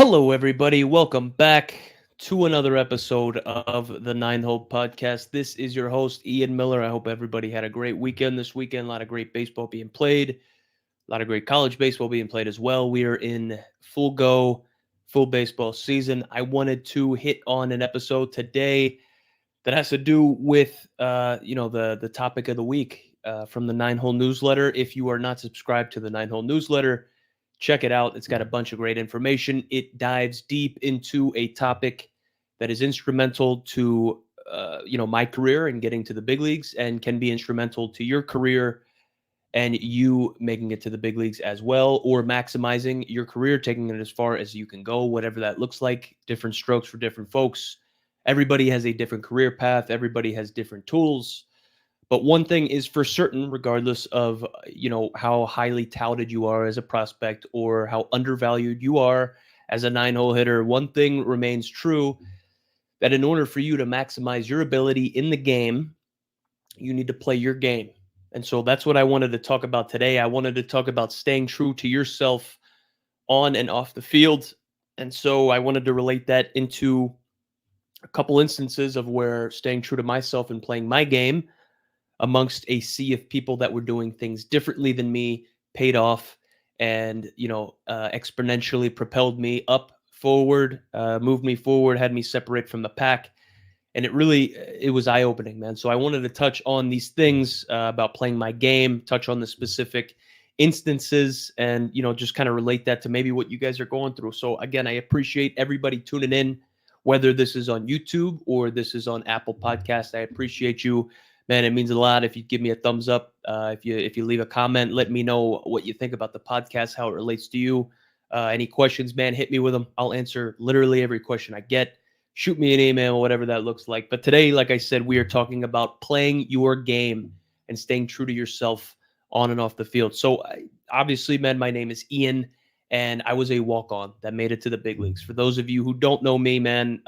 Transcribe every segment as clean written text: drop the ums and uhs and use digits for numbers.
Hello, everybody. Welcome back to another episode of the Nine Hole Podcast. This is your host, Ian Miller. I hope everybody had a great weekend this weekend. A lot of great baseball being played, a lot of great college baseball being played as well. We are in full go, full baseball season. I wanted to hit on an episode today that has to do with, the topic of the week from the Nine Hole newsletter. If you are not subscribed to the Nine Hole newsletter, check it out. It's got a bunch of great information. It dives deep into a topic that is instrumental to my career and getting to the big leagues, and can be instrumental to your career and you making it to the big leagues as well, or maximizing your career, taking it as far as you can go, whatever that looks like. Different strokes for different folks. Everybody has a different career path. Everybody has different tools. But one thing is for certain, regardless of how highly touted you are as a prospect or how undervalued you are as a nine-hole hitter, one thing remains true: that in order for you to maximize your ability in the game, you need to play your game. And so that's what I wanted to talk about today. I wanted to talk about staying true to yourself on and off the field. And so I wanted to relate that into a couple instances of where staying true to myself and playing my game amongst a sea of people that were doing things differently than me paid off, and exponentially propelled me up forward, moved me forward, had me separate from the pack. And it was eye-opening, man. So I wanted to touch on these things about playing my game, touch on the specific instances, and just kind of relate that to maybe what you guys are going through. So again, I appreciate everybody tuning in, whether this is on YouTube or this is on Apple Podcast. I appreciate you, man. It means a lot if you give me a thumbs up. If you leave a comment, let me know what you think about the podcast, how it relates to you. Any questions, man, hit me with them. I'll answer literally every question I get. Shoot me an email, whatever that looks like. But today, like I said, we are talking about playing your game and staying true to yourself on and off the field. So obviously, man, my name is Ian, and I was a walk-on that made it to the big leagues. For those of you who don't know me, man,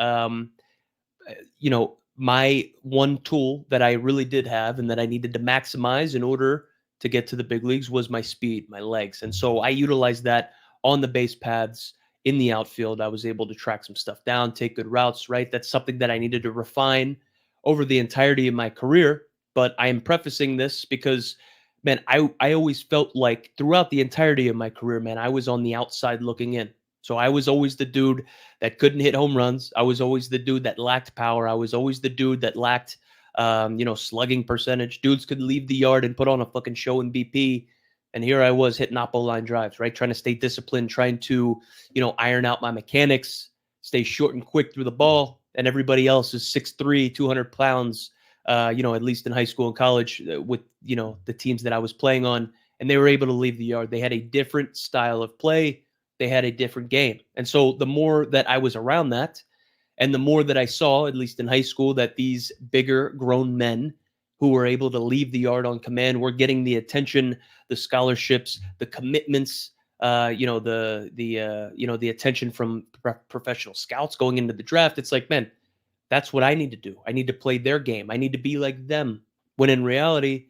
my one tool that I really did have and that I needed to maximize in order to get to the big leagues was my speed, my legs. And so I utilized that on the base paths. In the outfield, I was able to track some stuff down, take good routes, right? That's something that I needed to refine over the entirety of my career. But I am prefacing this because, man, I always felt like throughout the entirety of my career, man, I was on the outside looking in. So I was always the dude that couldn't hit home runs. I was always the dude that lacked power. I was always the dude that lacked, slugging percentage. Dudes could leave the yard and put on a fucking show in BP. And here I was hitting oppo line drives, right? Trying to stay disciplined, trying to, iron out my mechanics, stay short and quick through the ball. And everybody else is 6'3", 200 pounds, at least in high school and college with, the teams that I was playing on. And they were able to leave the yard. They had a different style of play. They had a different game. And so the more that I was around that, and the more that I saw, at least in high school, that these bigger grown men who were able to leave the yard on command were getting the attention, the scholarships, the commitments, the attention from professional scouts going into the draft. It's like, man, that's what I need to do. I need to play their game. I need to be like them. When in reality,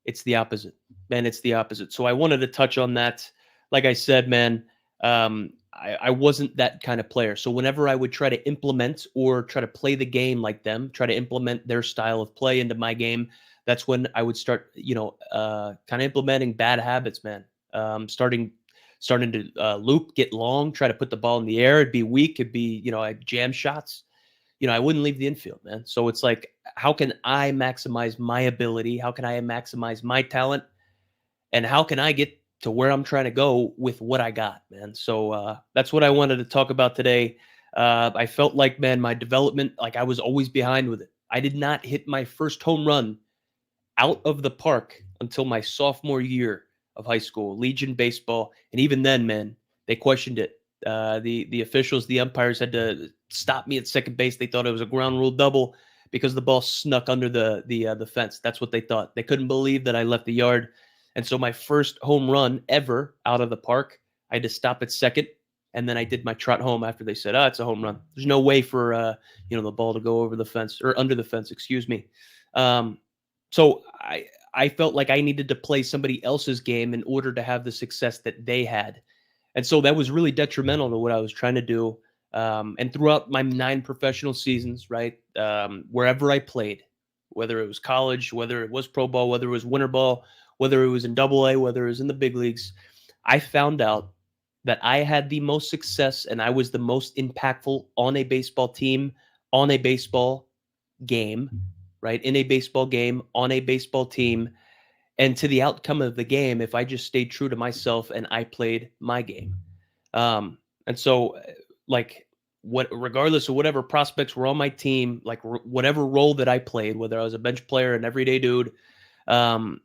it's the opposite, man. It's the opposite. So I wanted to touch on that. Like I said, man, I wasn't that kind of player. So whenever I would try to implement or try to play the game like them, try to implement their style of play into my game, that's when I would start, kind of implementing bad habits, man. Starting to loop, get long, try to put the ball in the air. It'd be weak. It'd be, I jam shots. I wouldn't leave the infield, man. So it's like, how can I maximize my ability? How can I maximize my talent? And how can I get to where I'm trying to go with what I got, man? So that's what I wanted to talk about today. I felt like, man, my development, like I was always behind with it. I did not hit my first home run out of the park until my sophomore year of high school, Legion baseball. And even then, man, they questioned it. The officials, the umpires had to stop me at second base. They thought it was a ground rule double because the ball snuck under the fence. That's what they thought. They couldn't believe that I left the yard. And so my first home run ever out of the park, I had to stop at second, and then I did my trot home after they said, it's a home run. There's no way for the ball to go over the fence or under the fence, excuse me. So I felt like I needed to play somebody else's game in order to have the success that they had. And so that was really detrimental to what I was trying to do. And throughout my 9 professional seasons, right, wherever I played, whether it was college, whether it was pro ball, whether it was winter ball, whether it was in double A, whether it was in the big leagues, I found out that I had the most success and I was the most impactful on a baseball team, on a baseball game, right? In a baseball game, on a baseball team, and to the outcome of the game if I just stayed true to myself and I played my game. And so, like, regardless of whatever prospects were on my team, like whatever role that I played, whether I was a bench player, an everyday dude, um,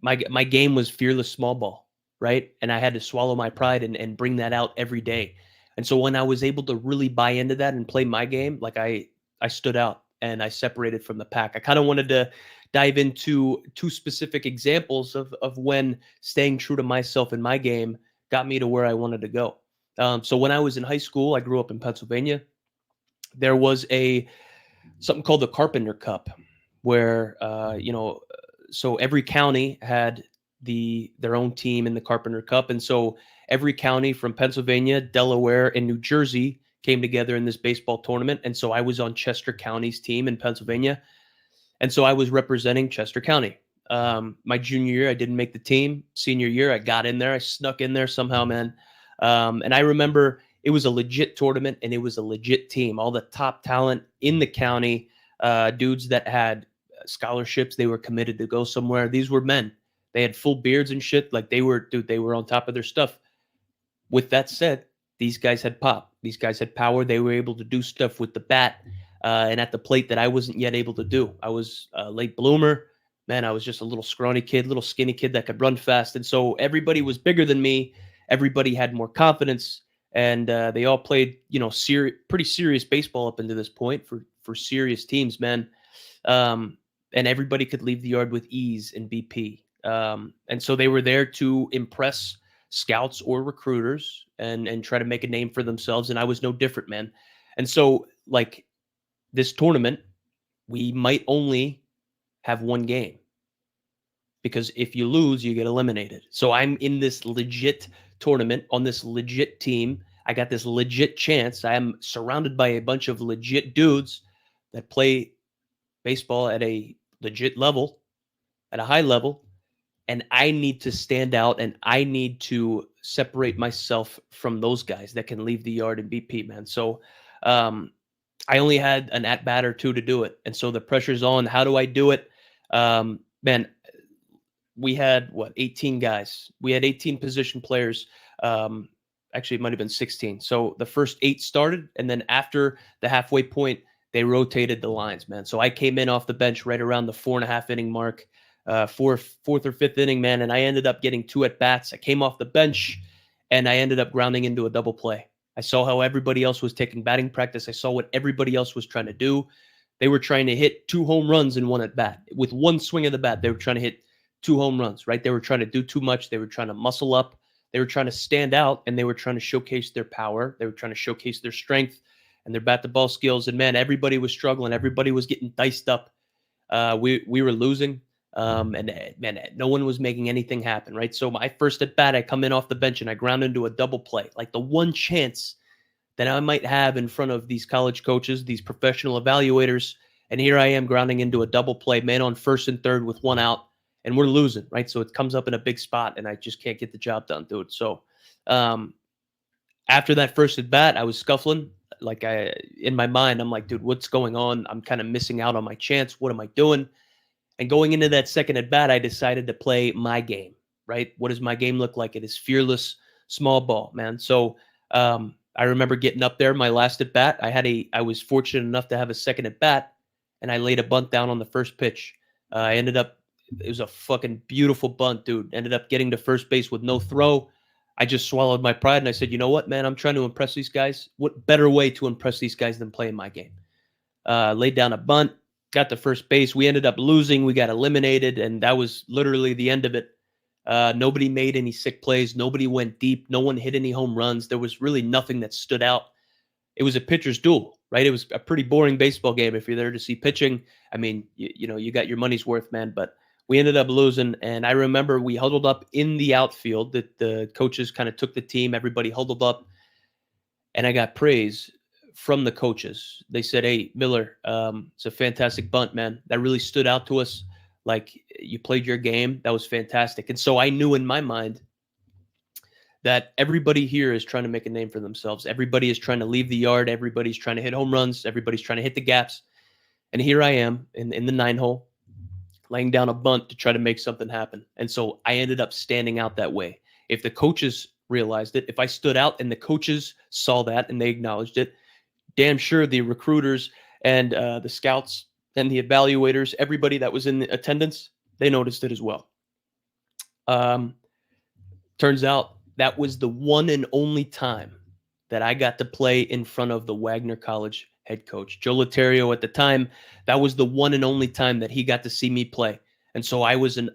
my game was fearless small ball, right? And I had to swallow my pride and bring that out every day. And so when I was able to really buy into that and play my game, like I stood out and I separated from the pack. I kind of wanted to dive into 2 specific examples of when staying true to myself in my game got me to where I wanted to go. So when I was in high school, I grew up in Pennsylvania. There was something called the Carpenter Cup, where so every county had their own team in the Carpenter Cup, and so every county from Pennsylvania, Delaware, and New Jersey came together in this baseball tournament. And so I was on Chester County's team in Pennsylvania, and so I was representing Chester County. My junior year, I didn't make the team. Senior year, I got in there. I snuck in there somehow, man. And I remember it was a legit tournament and it was a legit team. All the top talent in the county, dudes that had scholarships, they were committed to go somewhere. These were men. They had full beards and shit. Like they were on top of their stuff. With that said, these guys had pop. These guys had power. They were able to do stuff with the bat and at the plate that I wasn't yet able to do. I was a late bloomer. Man, I was just a little scrawny kid, little skinny kid that could run fast. And so everybody was bigger than me. Everybody had more confidence. And they all played, pretty serious baseball up into this point for serious teams, man. And everybody could leave the yard with ease in BP. And so they were there to impress scouts or recruiters and try to make a name for themselves. And I was no different, man. And so, like, this tournament, we might only have one game because if you lose, you get eliminated. So I'm in this legit tournament on this legit team. I got this legit chance. I am surrounded by a bunch of legit dudes that play baseball at a legit level, at a high level. And I need to stand out and I need to separate myself from those guys that can leave the yard in BP, man. So I only had an at bat or 2 to do it. And so the pressure's on. How do I do it? Man, we had 18 guys. We had 18 position players. Actually, it might have been 16. So the first 8 started. And then after the halfway point, they rotated the lines, man. So I came in off the bench right around the 4.5 inning mark. Fourth or fifth inning, man, and I ended up getting 2 at bats. I came off the bench, and I ended up grounding into a double play. I saw how everybody else was taking batting practice. I saw what everybody else was trying to do. They were trying to hit 2 home runs in 1 at bat. With 1 swing of the bat, they were trying to hit 2 home runs, right? They were trying to do too much. They were trying to muscle up. They were trying to stand out, and they were trying to showcase their power. They were trying to showcase their strength and their bat-to-ball skills. And, man, everybody was struggling. Everybody was getting diced up. We were losing. And man, no one was making anything happen, right? So my first at bat, I come in off the bench and I ground into a double play, like the one chance that I might have in front of these college coaches, these professional evaluators. And here I am grounding into a double play, man on first and third with 1 out, and we're losing, right? So it comes up in a big spot and I just can't get the job done, dude. So after that first at bat, I was scuffling. Like in my mind, I'm like, dude, what's going on? I'm kind of missing out on my chance. What am I doing? And going into that second at bat, I decided to play my game, right? What does my game look like? It is fearless small ball, man. So I remember getting up there, my last at bat. I was fortunate enough to have a second at bat, and I laid a bunt down on the first pitch. It was a fucking beautiful bunt, dude. Ended up getting to first base with no throw. I just swallowed my pride and I said, you know what, man? I'm trying to impress these guys. What better way to impress these guys than playing my game? Laid down a bunt. Got to first base. We ended up losing. We got eliminated, and that was literally the end of it. Nobody made any sick plays. Nobody went deep. No one hit any home runs. There was really nothing that stood out. It was a pitcher's duel, right? It was a pretty boring baseball game. If you're there to see pitching, I mean, you got your money's worth, man. But We ended up losing, and I remember we huddled up in the outfield. That the coaches kind of took the team, everybody huddled up, and I got praise from the coaches. They said, "Hey, Miller, it's a fantastic bunt, man. That really stood out to us. Like, you played your game. That was fantastic." And so I knew in my mind that everybody here is trying to make a name for themselves. Everybody is trying to leave the yard. Everybody's trying to hit home runs. Everybody's trying to hit the gaps. And here I am in the 9 hole, laying down a bunt to try to make something happen. And so I ended up standing out that way. If the coaches realized it, if I stood out and the coaches saw that and they acknowledged it, damn sure the recruiters and the scouts and the evaluators, everybody that was in the attendance, they noticed it as well. Turns out that was the one and only time that I got to play in front of the Wagner College head coach. Joe Laterrio at the time, that was the one and only time that he got to see me play. And so I was an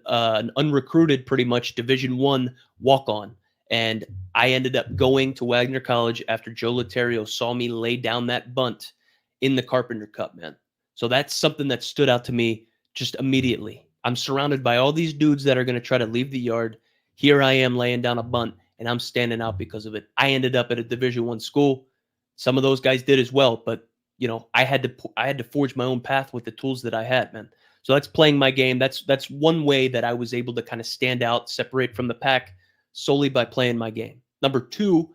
unrecruited, pretty much Division I walk-on. And I ended up going to Wagner College after Joe Laterrio saw me lay down that bunt in the Carpenter Cup, man. So that's something that stood out to me just immediately. I'm surrounded by all these dudes that are going to try to leave the yard. Here I am laying down a bunt, and I'm standing out because of it. I ended up at a Division I school. Some of those guys did as well, but I had to forge my own path with the tools that I had, man. So that's playing my game. That's one way that I was able to kind of stand out, separate from the pack, solely by playing my game. Number two,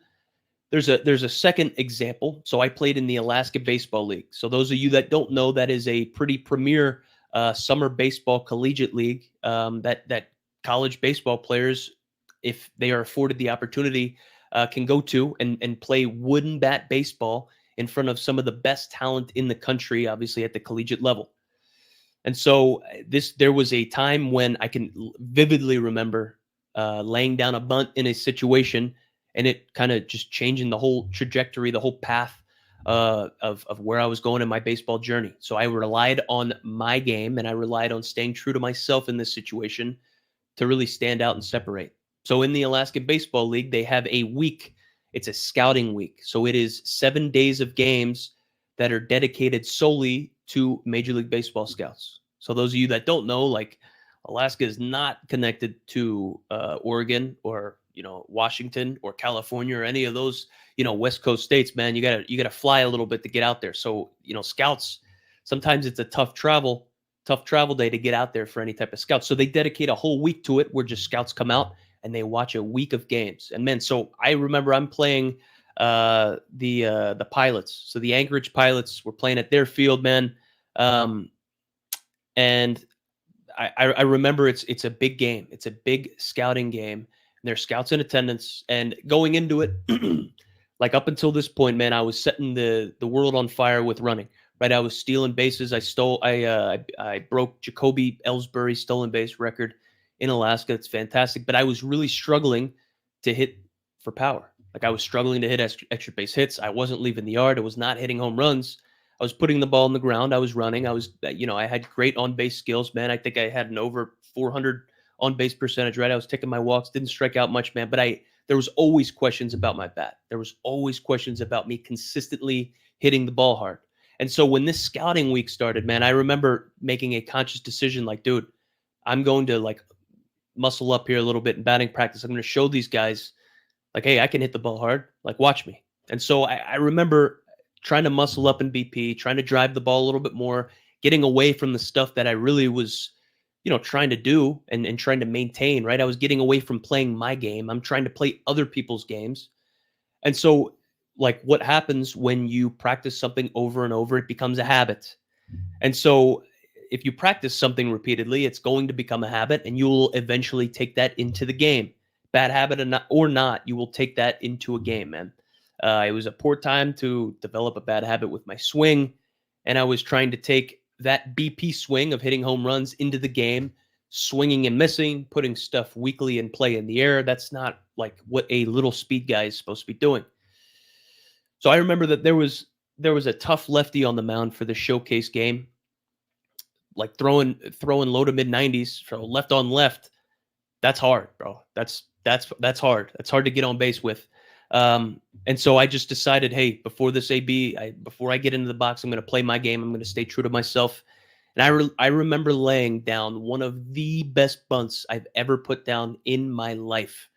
there's a second example. So I played in the Alaska Baseball League. So those of you that don't know, that is a pretty premier summer baseball collegiate league that college baseball players, if they are afforded the opportunity, can go to and play wooden bat baseball in front of some of the best talent in the country, obviously at the collegiate level. And so there was a time when I can vividly remember laying down a bunt in a situation and it kind of just changing the whole trajectory, the whole path of where I was going in my baseball journey. So I relied on my game and I relied on staying true to myself in this situation to really stand out and separate. So in the Alaskan Baseball League, they have a week. It's a scouting week. So it is 7 days of games that are dedicated solely to Major League Baseball scouts. So those of you that don't know, like, Alaska is not connected to Oregon or Washington or California or any of those West Coast states, man. You gotta fly a little bit to get out there. So scouts, sometimes it's a tough travel day to get out there for any type of scouts. So they dedicate a whole week to it where just scouts come out and they watch a week of games. And man, so I remember I'm playing the Pilots. So the Anchorage Pilots were playing at their field, man. And I remember it's a big game. It's a big scouting game. And there's scouts in attendance. And going into it, like up until this point, man, I was setting the world on fire with running. Right, I was stealing bases. I broke Jacoby Ellsbury's stolen base record in Alaska. It's fantastic, but I was really struggling to hit for power. Like, I was struggling to hit extra base hits. I wasn't leaving the yard. I was not hitting home runs. I was putting the ball on the ground. I was running. I had great on base skills, man. I think I had an over 400 on base percentage. Right, I was taking my walks. Didn't strike out much, man. But there was always questions about my bat. There was always questions about me consistently hitting the ball hard. And so when this scouting week started, man, I remember making a conscious decision, like, dude, I'm going to muscle up here a little bit in batting practice. I'm going to show these guys, like, hey, I can hit the ball hard. Like, watch me. And so I remember trying to muscle up in BP, trying to drive the ball a little bit more, getting away from the stuff that I really was, trying to do and trying to maintain, right? I was getting away from playing my game. I'm trying to play other people's games. And so, like, what happens when you practice something over and over, it becomes a habit. And so if you practice something repeatedly, it's going to become a habit and you will eventually take that into the game. Bad habit or not, you will take that into a game, man. It was a poor time to develop a bad habit with my swing. And I was trying to take that BP swing of hitting home runs into the game, swinging and missing, putting stuff weakly in play in the air. That's not like what a little speed guy is supposed to be doing. So I remember that there was a tough lefty on the mound for the showcase game, like throwing low to mid 90s from left on left. That's hard, bro. That's hard. That's hard to get on base with. And so I just decided, hey, before I get into the box, I'm going to play my game. I'm going to stay true to myself. And I remember laying down one of the best bunts I've ever put down in my life.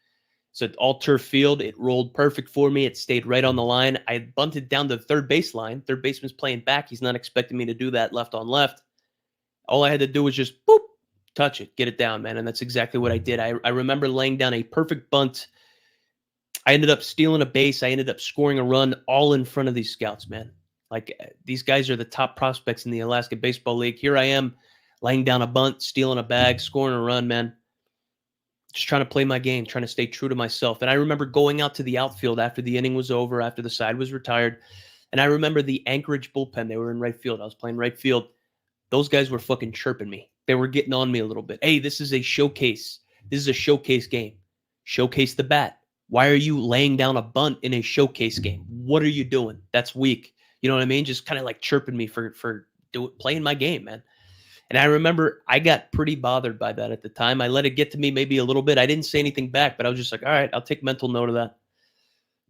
So all turf field, it rolled perfect for me. It stayed right on the line. I bunted down to the third base line. Third baseman's playing back. He's not expecting me to do that left on left. All I had to do was just boop, touch it, get it down, man. And that's exactly what I did. I remember laying down a perfect bunt. I ended up stealing a base. I ended up scoring a run all in front of these scouts, man. Like these guys are the top prospects in the Alaska Baseball League. Here I am laying down a bunt, stealing a bag, scoring a run, man. Just trying to play my game, trying to stay true to myself. And I remember going out to the outfield after the inning was over, after the side was retired. And I remember the Anchorage bullpen. They were in right field. I was playing right field. Those guys were fucking chirping me. They were getting on me a little bit. Hey, this is a showcase. This is a showcase game. Showcase the bat. Why are you laying down a bunt in a showcase game? What are you doing? That's weak. You know what I mean? Just kind of like chirping me for playing my game, man. And I remember I got pretty bothered by that at the time. I let it get to me maybe a little bit. I didn't say anything back, but I was just like, all right, I'll take mental note of that.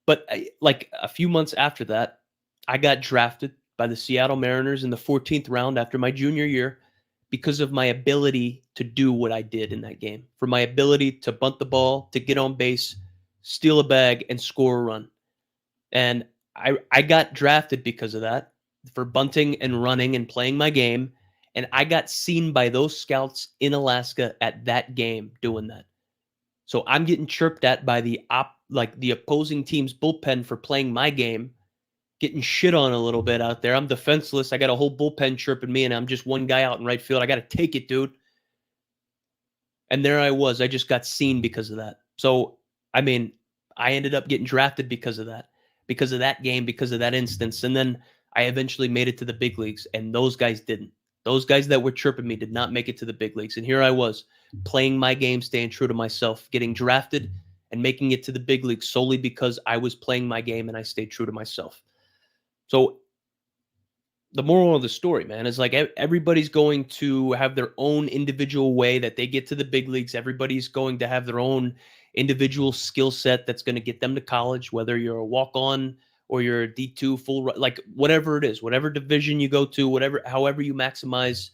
But like a few months after that, I got drafted by the Seattle Mariners in the 14th round after my junior year because of my ability to do what I did in that game, for my ability to bunt the ball, to get on base, steal a bag, and score a run. And I got drafted because of that, for bunting and running and playing my game. And I got seen by those scouts in Alaska at that game doing that. So I'm getting chirped at by the opposing team's bullpen for playing my game, getting shit on a little bit out there. I'm defenseless. I got a whole bullpen chirping me, and I'm just one guy out in right field. I got to take it, dude. And there I was. I just got seen because of that. So, I mean, I ended up getting drafted because of that game, because of that instance. And then I eventually made it to the big leagues, and those guys didn't. Those guys that were chirping me did not make it to the big leagues. And here I was, playing my game, staying true to myself, getting drafted and making it to the big leagues solely because I was playing my game and I stayed true to myself. So the moral of the story, man, is like everybody's going to have their own individual way that they get to the big leagues. Everybody's going to have their own individual skill set that's going to get them to college, whether you're a walk-on or you're a D2 full, like whatever it is, whatever division you go to, however you maximize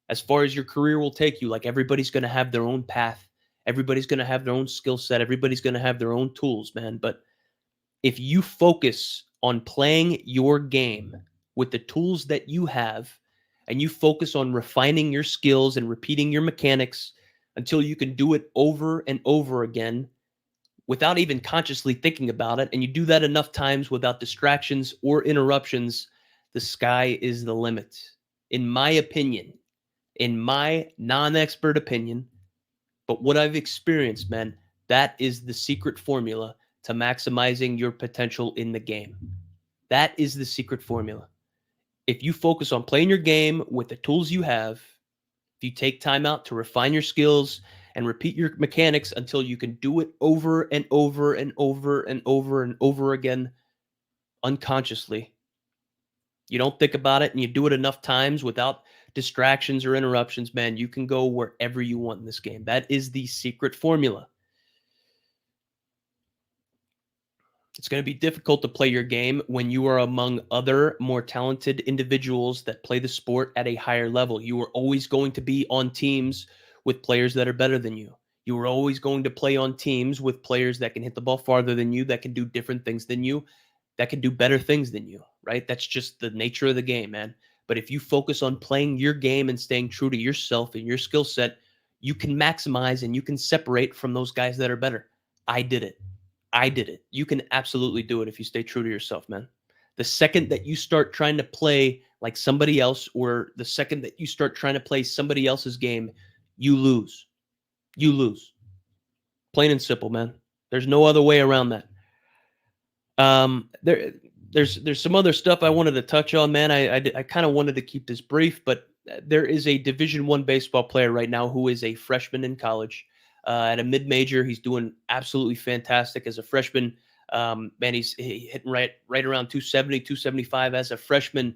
as far as your career will take you. Like everybody's going to have their own path. Everybody's going to have their own skill set. Everybody's going to have their own tools, man. But if you focus on playing your game with the tools that you have, and you focus on refining your skills and repeating your mechanics until you can do it over and over again without even consciously thinking about it, and you do that enough times without distractions or interruptions, the sky is the limit. In my opinion, in my non-expert opinion, but what I've experienced, man, that is the secret formula to maximizing your potential in the game. That is the secret formula. If you focus on playing your game with the tools you have, if you take time out to refine your skills and repeat your mechanics until you can do it over and over and over and over and over again unconsciously, you don't think about it and you do it enough times without distractions or interruptions, man, you can go wherever you want in this game. That is the secret formula. It's going to be difficult to play your game when you are among other more talented individuals that play the sport at a higher level. You are always going to be on teams with players that are better than you. You are always going to play on teams with players that can hit the ball farther than you, that can do different things than you, that can do better things than you, right? That's just the nature of the game, man. But if you focus on playing your game and staying true to yourself and your skill set, you can maximize and you can separate from those guys that are better. I did it. You can absolutely do it if you stay true to yourself, man. The second that you start trying to play like somebody else, or the second that you start trying to play somebody else's game, you lose. You lose. Plain and simple, man. There's no other way around that. There's some other stuff I wanted to touch on, man. I kind of wanted to keep this brief, but there is a Division I baseball player right now who is a freshman in college. At a mid-major, he's doing absolutely fantastic as a freshman. Man, he's hitting right around 270, 275 as a freshman.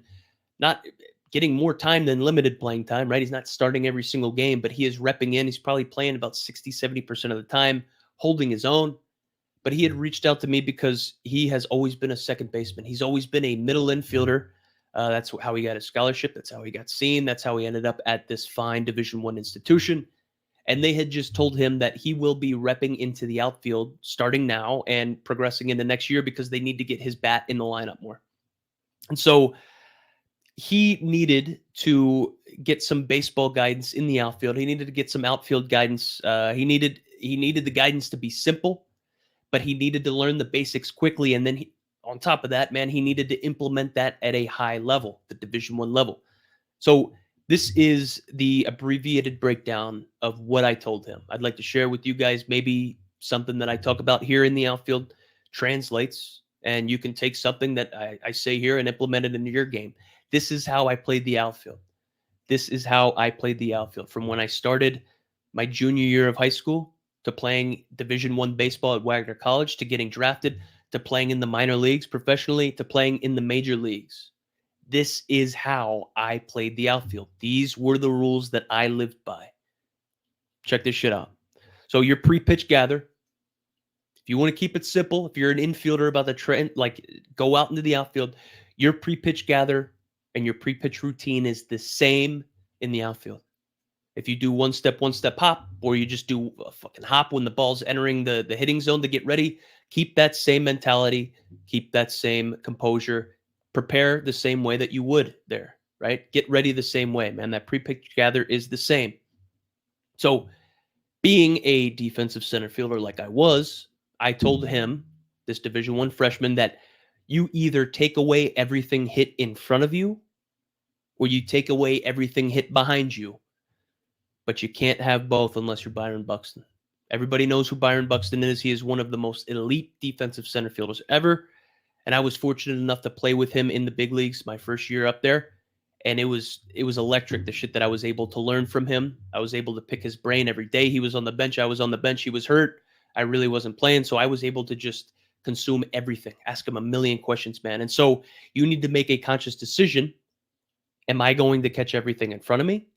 Not getting more time than limited playing time, right? He's not starting every single game, but he is repping in. He's probably playing about 60, 70% of the time, holding his own. But he had reached out to me because he has always been a second baseman. He's always been a middle infielder. That's how he got his scholarship. That's how he got seen. That's how he ended up at this fine Division I institution. And they had just told him that he will be repping into the outfield starting now and progressing into next year because they need to get his bat in the lineup more. And so he needed to get some baseball guidance in the outfield. He needed to get some outfield guidance. He needed the guidance to be simple, but he needed to learn the basics quickly. And then on top of that, man, he needed to implement that at a high level, the Division I level. So this is the abbreviated breakdown of what I told him. I'd like to share with you guys maybe something that I talk about here in the outfield translates, and you can take something that I say here and implement it into your game. This is how I played the outfield. This is how I played the outfield from when I started my junior year of high school to playing Division I baseball at Wagner College, to getting drafted, to playing in the minor leagues professionally, to playing in the major leagues. This is how I played the outfield. These were the rules that I lived by. Check this shit out. So your pre-pitch gather, if you want to keep it simple, if you're an infielder about the trend, like go out into the outfield, your pre-pitch gather and your pre-pitch routine is the same in the outfield. If you do one step hop, or you just do a fucking hop when the ball's entering the hitting zone to get ready, keep that same mentality, keep that same composure, prepare the same way that you would there, right? Get ready the same way, man. That pre-pitch gather is the same. So being a defensive center fielder like I was, I told him, this Division I freshman, that you either take away everything hit in front of you or you take away everything hit behind you. But you can't have both unless you're Byron Buxton. Everybody knows who Byron Buxton is. He is one of the most elite defensive center fielders ever. And I was fortunate enough to play with him in the big leagues my first year up there. And it was electric, the shit that I was able to learn from him. I was able to pick his brain every day. He was on the bench. I was on the bench. He was hurt. I really wasn't playing. So I was able to just consume everything, ask him a million questions, man. And so you need to make a conscious decision. Am I going to catch everything in front of me?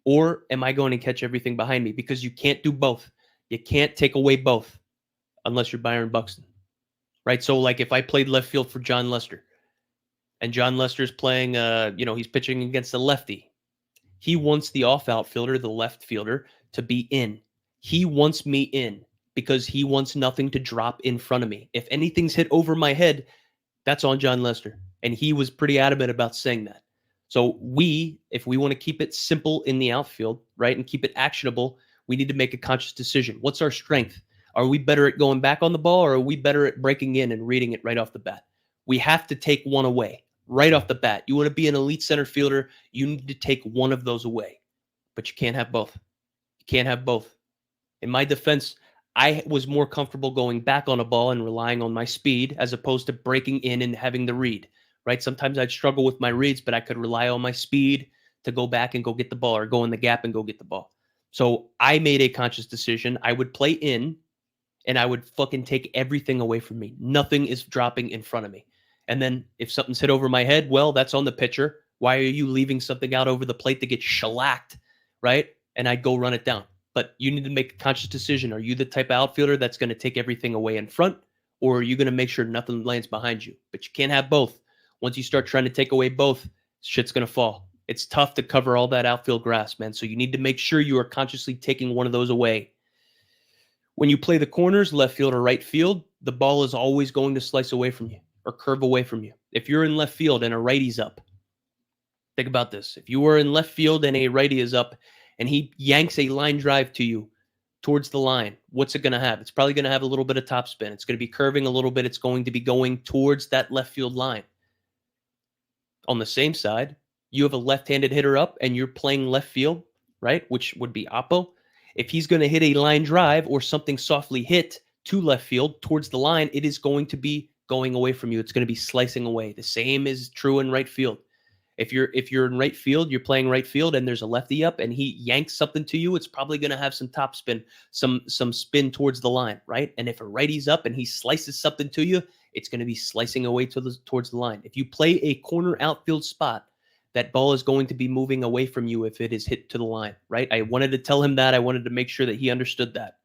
Or am I going to catch everything behind me? Because you can't do both. You can't take away both unless you're Byron Buxton, right? So like if I played left field for John Lester, and John Lester's playing, he's pitching against a lefty. He wants the off outfielder, the left fielder, to be in. He wants me in because he wants nothing to drop in front of me. If anything's hit over my head, that's on John Lester. And he was pretty adamant about saying that. So if we want to keep it simple in the outfield, right, and keep it actionable, we need to make a conscious decision. What's our strength? Are we better at going back on the ball, or are we better at breaking in and reading it right off the bat? We have to take one away right off the bat. You want to be an elite center fielder, you need to take one of those away. But you can't have both. You can't have both. In my defense, I was more comfortable going back on a ball and relying on my speed as opposed to breaking in and having the read. Right? Sometimes I'd struggle with my reads, but I could rely on my speed to go back and go get the ball, or go in the gap and go get the ball. So I made a conscious decision. I would play in, and I would fucking take everything away from me. Nothing is dropping in front of me. And then if something's hit over my head, well, that's on the pitcher. Why are you leaving something out over the plate to get shellacked, right? And I'd go run it down. But you need to make a conscious decision. Are you the type of outfielder that's going to take everything away in front, or are you going to make sure nothing lands behind you? But you can't have both. Once you start trying to take away both, shit's going to fall. It's tough to cover all that outfield grass, man. So you need to make sure you are consciously taking one of those away. When you play the corners, left field or right field, the ball is always going to slice away from you or curve away from you. If you're in left field and a righty's up, think about this. If you were in left field and a righty is up and he yanks a line drive to you towards the line, what's it going to have? It's probably going to have a little bit of topspin. It's going to be curving a little bit. It's going to be going towards that left field line. On the same side, you have a left-handed hitter up and you're playing left field, right? Which would be Oppo. If he's going to hit a line drive or something softly hit to left field towards the line, it is going to be going away from you. It's going to be slicing away. The same is true in right field. If you're in right field, you're playing right field and there's a lefty up and he yanks something to you, it's probably going to have some top spin, some spin towards the line, right? And if a righty's up and he slices something to you, it's going to be slicing away towards the line. If you play a corner outfield spot, that ball is going to be moving away from you if it is hit to the line, right? I wanted to tell him that. I wanted to make sure that he understood that.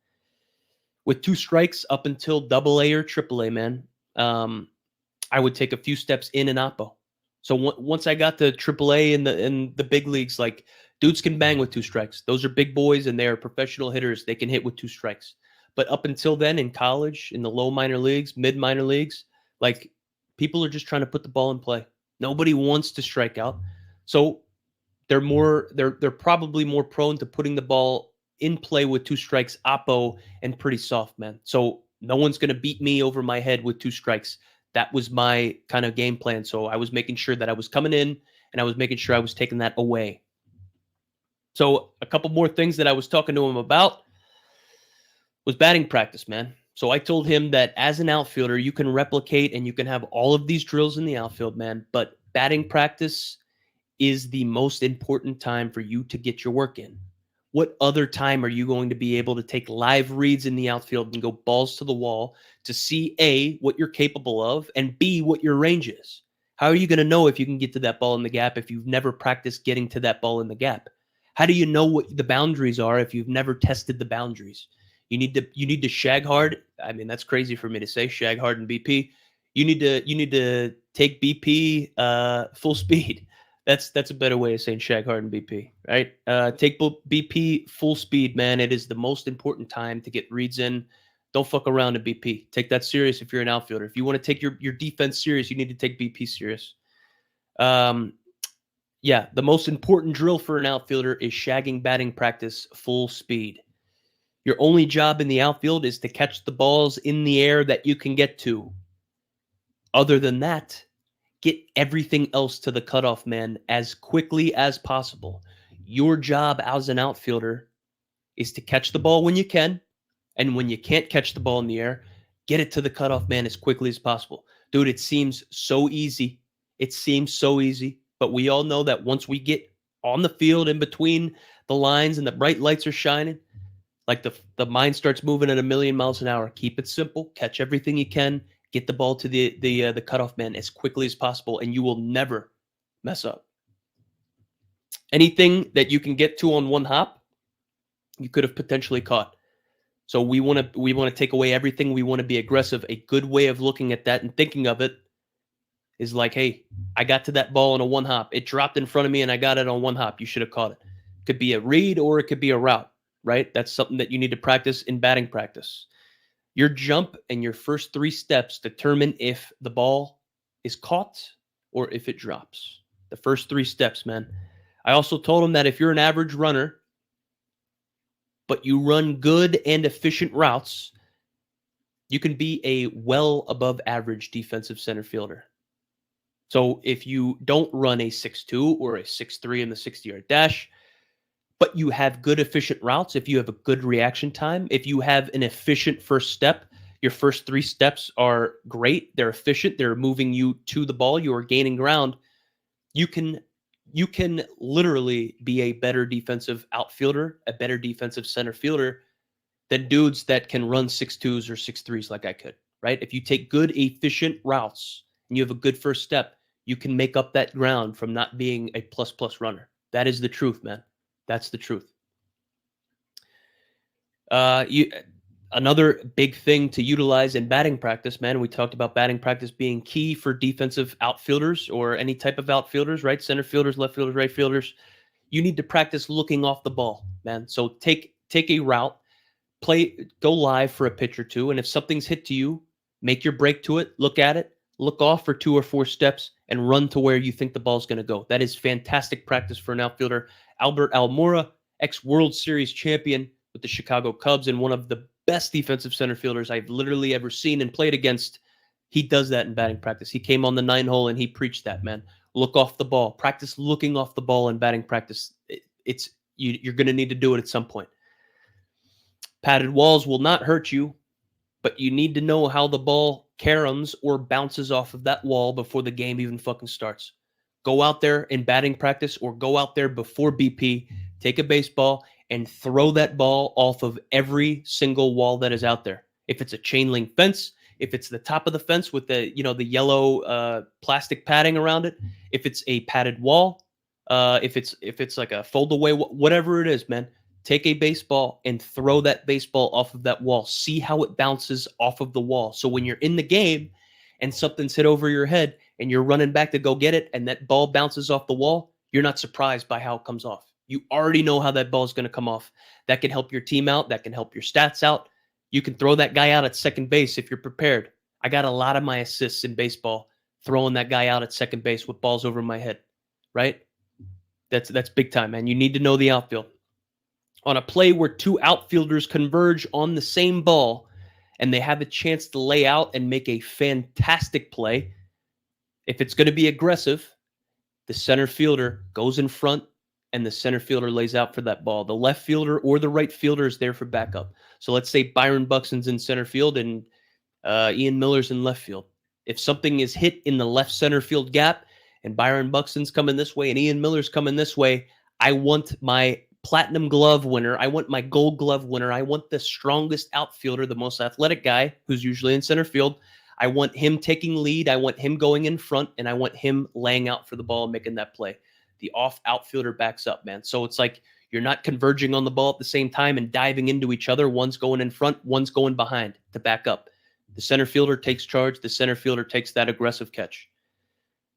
With 2 strikes up until AA or AAA, man, I would take a few steps in and oppo. So once I got to AAA and the big leagues, like dudes can bang with 2 strikes. Those are big boys and they're professional hitters. They can hit with 2 strikes. But up until then, in college, in the low minor leagues, mid minor leagues, like people are just trying to put the ball in play. Nobody wants to strike out. So they're probably more prone to putting the ball in play with 2 strikes, oppo, and pretty soft, man. So no one's gonna beat me over my head with 2 strikes. That was my kind of game plan. So I was making sure that I was coming in and I was making sure I was taking that away. So a couple more things that I was talking to him about was batting practice, man. So I told him that as an outfielder, you can replicate and you can have all of these drills in the outfield, man, but batting practice is the most important time for you to get your work in. What other time are you going to be able to take live reads in the outfield and go balls to the wall to see A, what you're capable of, and B, what your range is? How are you going to know if you can get to that ball in the gap if you've never practiced getting to that ball in the gap? How do you know what the boundaries are if you've never tested the boundaries? You need to shag hard. I mean, that's crazy for me to say, shag hard and BP. You need to take BP full speed. That's a better way of saying shag hard and BP, right? Take BP full speed, man. It is the most important time to get reads in. Don't fuck around in BP. Take that serious if you're an outfielder. If you want to take your defense serious, you need to take BP serious. Yeah, the most important drill for an outfielder is shagging batting practice full speed. Your only job in the outfield is to catch the balls in the air that you can get to. Other than that, get everything else to the cutoff man as quickly as possible. Your job as an outfielder is to catch the ball when you can, and when you can't catch the ball in the air, get it to the cutoff man as quickly as possible. Dude, it seems so easy. It seems so easy, but we all know that once we get on the field in between the lines and the bright lights are shining, like the mind starts moving at 1,000,000 miles an hour. Keep it simple. Catch everything you can. Get the ball to the cutoff man as quickly as possible, and you will never mess up. Anything that you can get to on one hop, you could have potentially caught. So we want to take away everything. We want to be aggressive. A good way of looking at that and thinking of it is like, hey, I got to that ball on a one hop. It dropped in front of me, and I got it on one hop. You should have caught it. It could be a read or it could be a route. Right? That's something that you need to practice in batting practice. Your jump and your first 3 steps determine if the ball is caught or if it drops. The first 3 steps, man. I also told him that if you're an average runner, but you run good and efficient routes, you can be a well above average defensive center fielder. So if you don't run a 6.2 or a 6.3 in the 60-yard dash, but you have good efficient routes, if you have a good reaction time, if you have an efficient first step, your first 3 steps are great, they're efficient, they're moving you to the ball, you are gaining ground, you can literally be a better defensive outfielder, a better defensive center fielder than dudes that can run 6.2s or 6.3s like I could, right? If you take good efficient routes and you have a good first step, you can make up that ground from not being a plus runner. That is the truth, man. That's the truth. Another big thing to utilize in batting practice, man, we talked about batting practice being key for defensive outfielders or any type of outfielders, right? Center fielders, left fielders, right fielders. You need to practice looking off the ball, man. So take a route, go live for a pitch or two, and if something's hit to you, make your break to it, look at it, look off for 2 or 4 steps, and run to where you think the ball's going to go. That is fantastic practice for an outfielder. Albert Almora, ex-World Series champion with the Chicago Cubs and one of the best defensive center fielders I've literally ever seen and played against. He does that in batting practice. He came on the 9 hole and he preached that, man. Look off the ball. Practice looking off the ball in batting practice. You're going to need to do it at some point. Padded walls will not hurt you, but you need to know how the ball caroms or bounces off of that wall before the game even fucking starts. Go out there in batting practice or go out there before BP, take a baseball, and throw that ball off of every single wall that is out there. If it's a chain link fence, if it's the top of the fence with the yellow plastic padding around it, if it's a padded wall, if it's like a fold away, whatever it is, man, take a baseball and throw that baseball off of that wall. See how it bounces off of the wall. So when you're in the game and something's hit over your head and you're running back to go get it and that ball bounces off the wall, you're not surprised by how it comes off. You already know how that ball is going to come off. That can help your team out. That can help your stats out. You can throw that guy out at second base if you're prepared. I got a lot of my assists in baseball throwing that guy out at second base with balls over my head, right? That's big time, man. You need to know the outfield. On a play where two outfielders converge on the same ball and they have a chance to lay out and make a fantastic play, if it's going to be aggressive, the center fielder goes in front and the center fielder lays out for that ball. The left fielder or the right fielder is there for backup. So let's say Byron Buxton's in center field and Ian Miller's in left field. If something is hit in the left center field gap and Byron Buxton's coming this way and Ian Miller's coming this way, I want my platinum glove winner. I want my gold glove winner. I want the strongest outfielder, the most athletic guy who's usually in center field. I want him taking lead. I want him going in front, and I want him laying out for the ball and making that play. The off outfielder backs up, man. So it's like you're not converging on the ball at the same time and diving into each other. One's going in front, one's going behind to back up. The center fielder takes charge. The center fielder takes that aggressive catch.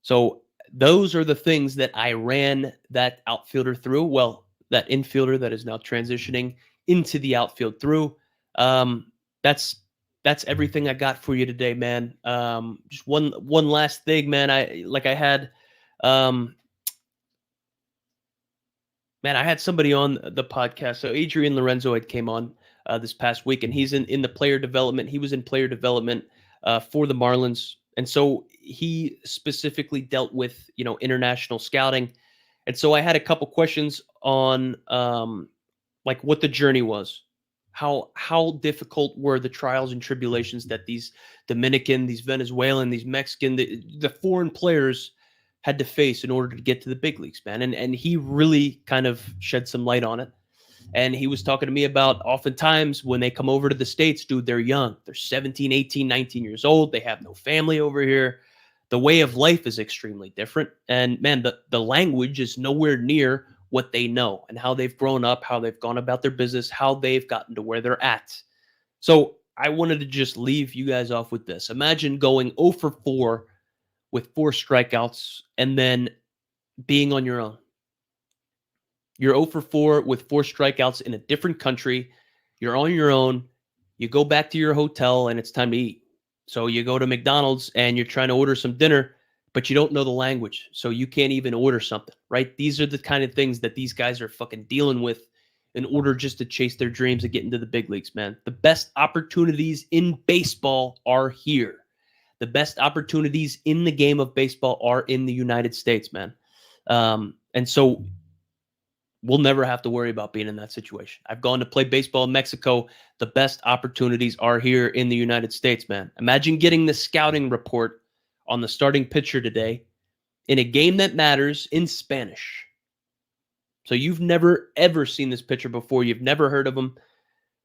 So those are the things that I ran that outfielder through. Well, that infielder that is now transitioning into the outfield through. That's everything I got for you today, man. Just one last thing, man. I had somebody on the podcast. So Adrian Lorenzo had came on this past week, and he's in the player development. He was in player development for the Marlins, and so he specifically dealt with international scouting. And so I had a couple questions on like what the journey was. How difficult were the trials and tribulations that these Dominican, these Venezuelan, these Mexican, the foreign players had to face in order to get to the big leagues, man. And he really kind of shed some light on it. And he was talking to me about oftentimes when they come over to the States, dude, they're young. They're 17, 18, 19 years old. They have no family over here. The way of life is extremely different. And man, the language is nowhere near what they know and how they've grown up, how they've gone about their business, how they've gotten to where they're at. So I wanted to just leave you guys off with this. Imagine going 0 for 4 with 4 strikeouts and then being on your own. You're 0 for 4 with 4 strikeouts in a different country. You're on your own. You go back to your hotel and it's time to eat. So you go to McDonald's and you're trying to order some dinner, but you don't know the language. So you can't even order something, right? These are the kind of things that these guys are fucking dealing with in order just to chase their dreams and get into the big leagues, man. The best opportunities in baseball are here. The best opportunities in the game of baseball are in the United States, man. And so we'll never have to worry about being in that situation. I've gone to play baseball in Mexico. The best opportunities are here in the United States, man. Imagine getting the scouting report on the starting pitcher today in a game that matters in Spanish. So you've never, ever seen this pitcher before. You've never heard of him.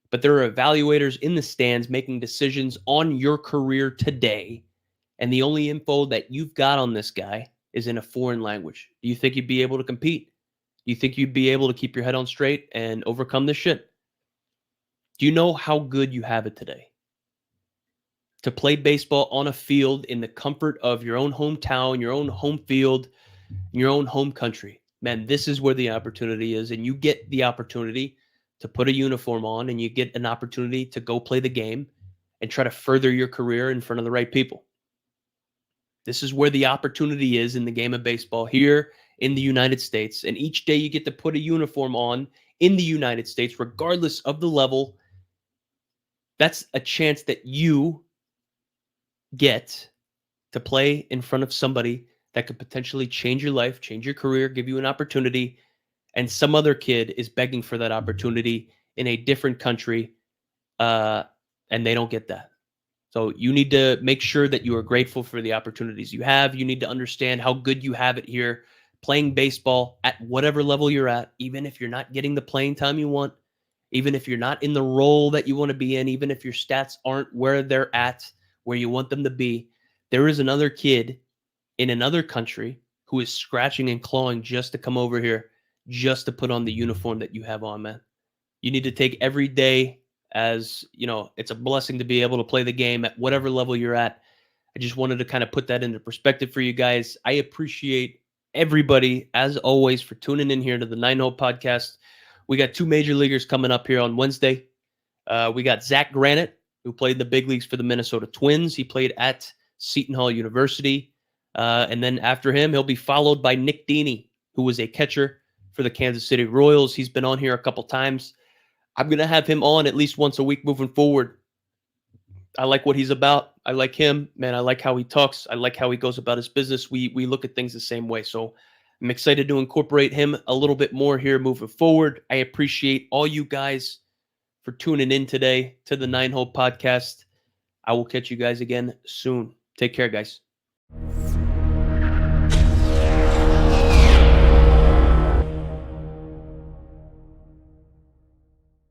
But there are evaluators in the stands making decisions on your career today. And the only info that you've got on this guy is in a foreign language. Do you think you'd be able to compete? Do you think you'd be able to keep your head on straight and overcome this shit? Do you know how good you have it today? To play baseball on a field in the comfort of your own hometown, your own home field, your own home country. Man, this is where the opportunity is. And you get the opportunity to put a uniform on and you get an opportunity to go play the game and try to further your career in front of the right people. This is where the opportunity is in the game of baseball here in the United States. And each day you get to put a uniform on in the United States, regardless of the level. That's a chance that you get to play in front of somebody that could potentially change your life, change your career, give you an opportunity. And some other kid is begging for that opportunity in a different country, and they don't get that. So you need to make sure that you are grateful for the opportunities you have. You need to understand how good you have it here, playing baseball at whatever level you're at, even if you're not getting the playing time you want, even if you're not in the role that you want to be in, even if your stats aren't where they're at, where you want them to be. There is another kid in another country who is scratching and clawing just to come over here, just to put on the uniform that you have on, man. You need to take every day as, it's a blessing to be able to play the game at whatever level you're at. I just wanted to kind of put that into perspective for you guys. I appreciate everybody, as always, for tuning in here to the Nine Hole podcast. We got 2 major leaguers coming up here on Wednesday. We got Zach Granite, who played in the big leagues for the Minnesota Twins. He played at Seton Hall University. And then after him, he'll be followed by Nick Deeney, who was a catcher for the Kansas City Royals. He's been on here a couple times. I'm going to have him on at least once a week moving forward. I like what he's about. I like him, man. I like how he talks. I like how he goes about his business. We look at things the same way. So I'm excited to incorporate him a little bit more here moving forward. I appreciate all you guys for tuning in today to the Nine Hole podcast. I will catch you guys again soon. Take care, guys.